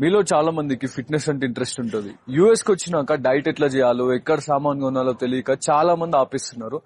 మీలో చాలా మందికి ఫిట్నెస్ అంటే ఇంట్రెస్ట్ ఉంటుంది. యూఎస్ కి వచ్చినాక డైట్ ఎట్లా చేయాలో, ఎక్కడ సామాన్ కొనాలో తెలియక చాలా మంది ఆపేస్తున్నారు.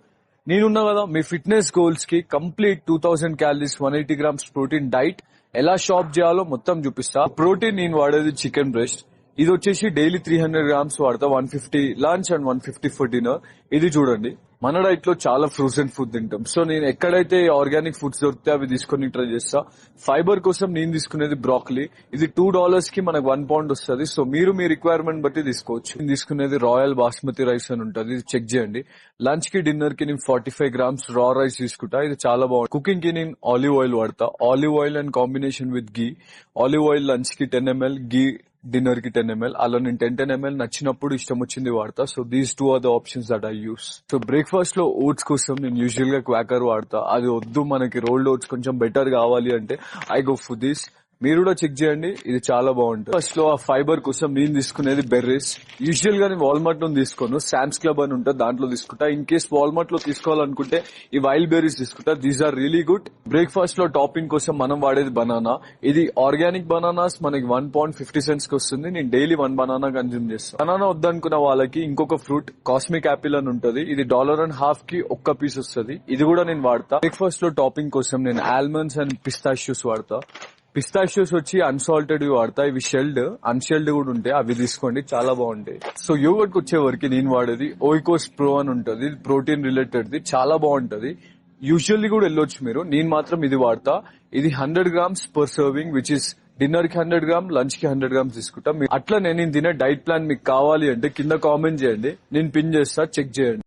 నేనున్నా కదా మీ ఫిట్నెస్ గోల్స్ కి complete 2000 calories 180 grams protein diet ఎలా షాప్ చేయాలో మొత్తం చూపిస్తా. ప్రోటీన్ నేను వాడేది చికెన్ బ్రెస్ట్. ఇది వచ్చేసి డైలీ 300 గ్రామ్స్ వాడతా. 150 లంచ్ అండ్ 150 ఫర్ డిన్నర్. ఇది చూడండి, మన డైట్ లో చాలా ఫ్రోజన్ ఫుడ్ తింటాం. సో నేను ఎక్కడైతే ఆర్గానిక్ ఫుడ్స్ దొరికితే అవి తీసుకొని ట్రై చేస్తా. ఫైబర్ కోసం నేను తీసుకునేది బ్రాకలీ. ఇది $2 కి మనకు 1 పౌండ్ వస్తుంది. సో మీరు మీ రిక్వైర్మెంట్ బట్టి తీసుకోవచ్చు. నేను తీసుకునేది రాయల్ బాస్మతి రైస్ అని ఉంటుంది, ఇది చెక్ చేయండి. లంచ్ కి డిన్నర్ కి నేను 45 గ్రామ్స్ రా రైస్ తీసుకుంటా. ఇది చాలా బాగుంది. కుకింగ్ కి నేను ఆలివ్ ఆయిల్ వాడతా. Olive oil and combination with ghee. Olive oil lunch కి 10 ml, గీ డిన్నర్ కి 10 ml. అలా నేను 10 ml నచ్చినప్పుడు ఇష్టం వచ్చింది వాడతా. So these two are the options that I use. So breakfast లో ఓట్స్ కోసం నేను యూజువల్ గా క్వాకర్ వాడతా. అది వద్దు, మనకి రోల్డ్ ఓట్స్ కొంచెం బెటర్ కావాలి అంటే ఐ గో ఫర్ దిస్. మీరు కూడా చెక్ చేయండి, ఇది చాలా బాగుంటుంది. ఫస్ట్ లో ఆ ఫైబర్ కోసం నేను తీసుకునేది బెర్రీస్. యూజువల్ గా నేను వాల్మార్ట్ లో తీసుకోను, శామ్స్ క్లబ్ అని ఉంటుంది, దాంట్లో తీసుకుంటా. ఇన్ కేస్ వాల్మార్ట్ లో తీసుకోవాలనుకుంటే ఈ వైల్డ్ బెర్రీస్ తీసుకుంటా. These are really good. Breakfast లో టాపింగ్ కోసం మనం వాడేది బనానా. ఇది ఆర్గానిక్ బనానాస్ మనకి 1 పౌండ్ 50 cents కి వస్తుంది. నేను డైలీ 1 బనానా కన్జ్యూమ్ చేస్తాను. బనానా వద్దనుకున్న వాళ్ళకి ఇంకొక ఫ్రూట్ కాస్మిక్ యాపిల్ అని ఉంటుంది. ఇది $1.50 కి ఒక్క పీస్ వస్తుంది. ఇది కూడా నేను వాడతా. బ్రేక్ఫాస్ట్ లో టాపింగ్ కోసం నేను ఆల్మండ్స్ అండ్ పిస్తాషియోస్ వాడతా. పిస్తాషియోస్ వచ్చి అన్సాల్టెడ్ వాడతా. ఇవి షెల్డ్, అన్షెల్డ్ కూడా ఉంటాయి, అవి తీసుకోండి, చాలా బాగుంటాయి. సో యోగర్ట్ కి వచ్చే వరకు నేను వాడేది ఓయికోస్ ప్రో అని ఉంటుంది. ఇది ప్రోటీన్ రిలేటెడ్ ది, చాలా బాగుంటది. యూజువల్లీ కూడా వెళ్ళొచ్చు మీరు. నేను మాత్రం ఇది వాడతా. ఇది 100 grams per serving, which is dinner కి 100 గ్రామ్, లంచ్ కి 100 గ్రామ్స్ తీసుకుంటా. అట్లా నేను తినే డైట్ ప్లాన్ మీకు కావాలి అంటే కింద కామెంట్ చేయండి, నేను పిన్ చేస్తా, చెక్ చేయండి.